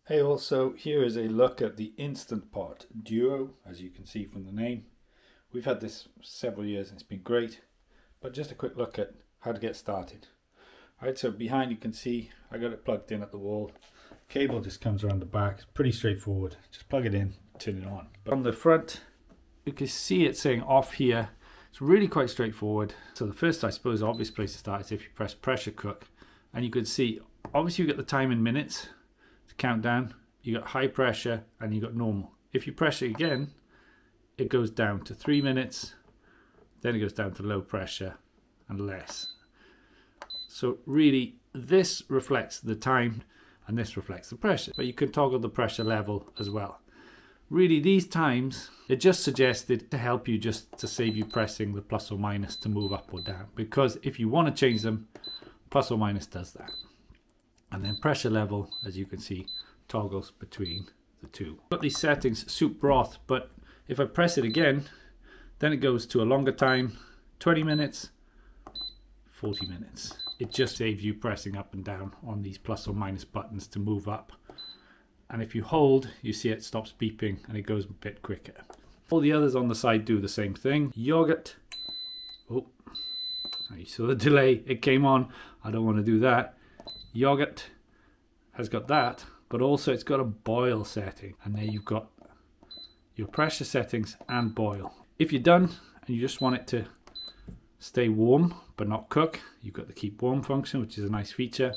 Hey, also here is a look at the Instant Pot Duo, as you can see from the name. We've had this several years and it's been great, but just a quick look at how to get started. Alright, so behind you can see I got it plugged in at the wall. Cable just comes around the back. It's pretty straightforward. Just plug it in, turn it on. But on the front, you can see it saying off here. It's really quite straightforward. So the first, I suppose, obvious place to start is if you press pressure cook, and you can see obviously you get the time in minutes. Countdown, you got high pressure and you got normal. If you press it again, it goes down to 3 minutes, then it goes down to low pressure and less. So really this reflects the time and this reflects the pressure, but you can toggle the pressure level as well. Really these times they're just suggested to help you, just to save you pressing the plus or minus to move up or down, because if you want to change them, plus or minus does that. And then pressure level, as you can see, toggles between the two. Got these settings, soup broth, but if I press it again, then it goes to a longer time, 20 minutes, 40 minutes. It just saves you pressing up and down on these plus or minus buttons to move up. And if you hold, you see it stops beeping and it goes a bit quicker. All the others on the side do the same thing. Yogurt. Oh, you saw the delay. It came on. I don't want to do that. Yogurt has got that, but also it's got a boil setting, and there you've got your pressure settings and boil. If you're done and you just want it to stay warm but not cook, you've got the keep warm function, which is a nice feature.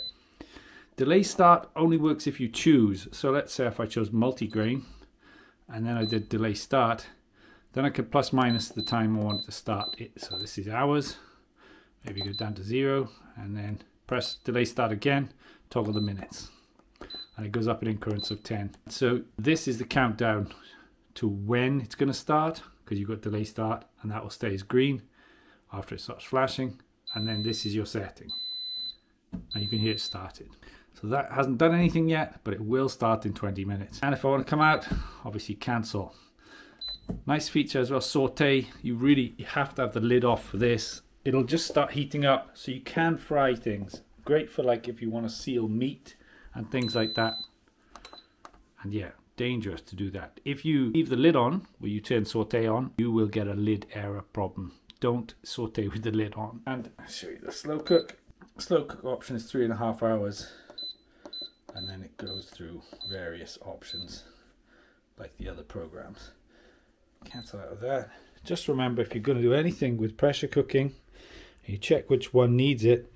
Delay start only works if you choose. So let's say if I chose multi-grain and then I did delay start, then I could plus minus the time I want it to start it. So this is hours, maybe go down to 0 and then press delay start again, toggle the minutes, and it goes up in increments of 10. So this is the countdown to when it's going to start, because you've got delay start, and that will stay as green after it starts flashing, and then this is your setting, and you can hear it started. So that hasn't done anything yet, but it will start in 20 minutes. And if I want to come out, obviously cancel. Nice feature as well, Sauté. You have to have the lid off for this. It'll just start heating up, so you can fry things. Great for like if you want to seal meat and things like that. And yeah, dangerous to do that. If you leave the lid on, where you turn Sauté on, you will get a lid error problem. Don't Sauté with the lid on. And I'll show you the slow cook. Slow cook option is 3.5 hours. And then it goes through various options like the other programs. Cancel out of that. Just remember, if you're going to do anything with pressure cooking, you check which one needs it,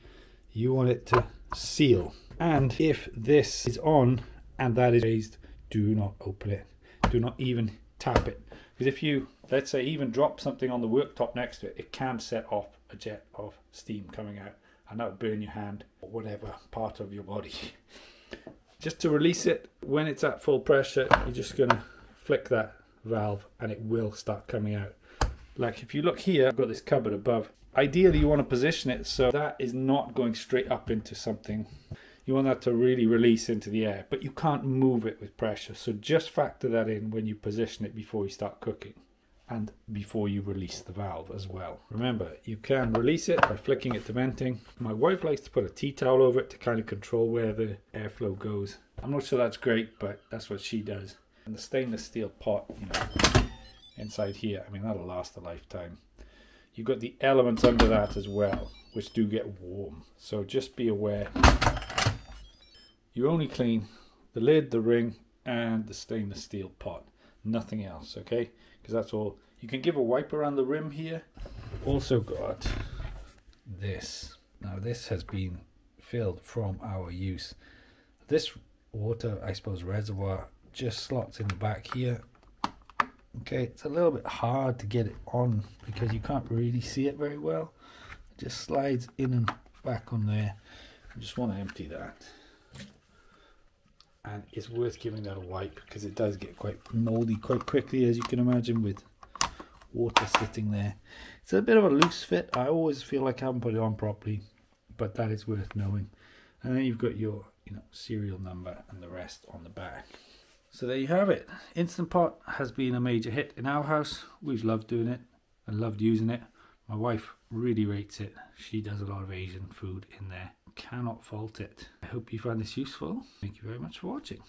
you want it to seal. And if this is on and that is raised, do not open it. Do not even tap it. Because if you, let's say, even drop something on the worktop next to it, it can set off a jet of steam coming out, and that will burn your hand or whatever part of your body. Just to release it, when it's at full pressure, you're just going to flick that valve and it will start coming out. Like if you look here, I've got this cupboard above. Ideally you want to position it so that is not going straight up into something. You want that to really release into the air, but you can't move it with pressure. So just factor that in when you position it before you start cooking and before you release the valve as well. Remember, you can release it by flicking it to venting. My wife likes to put a tea towel over it to kind of control where the airflow goes. I'm not sure that's great, but that's what she does. And the stainless steel pot, you know, inside here, I mean, that'll last a lifetime. You've got the elements under that as well, which do get warm. So just be aware. You only clean the lid, the ring, and the stainless steel pot. Nothing else, okay? Because that's all. You can give a wipe around the rim here. Also got this. Now this has been filled from our use. This water, I suppose, reservoir just slots in the back here. Okay, it's a little bit hard to get it on because you can't really see it very well. It just slides in and back on there. I just want to empty that. And it's worth giving that a wipe because it does get quite moldy quite quickly, as you can imagine, with water sitting there. It's a bit of a loose fit. I always feel like I haven't put it on properly, but that is worth knowing. And then you've got your, serial number and the rest on the back. So there you have it. Instant Pot has been a major hit in our house. We've loved doing it and loved using it. My wife really rates it. She does a lot of Asian food in there. Cannot fault it. I hope you found this useful. Thank you very much for watching.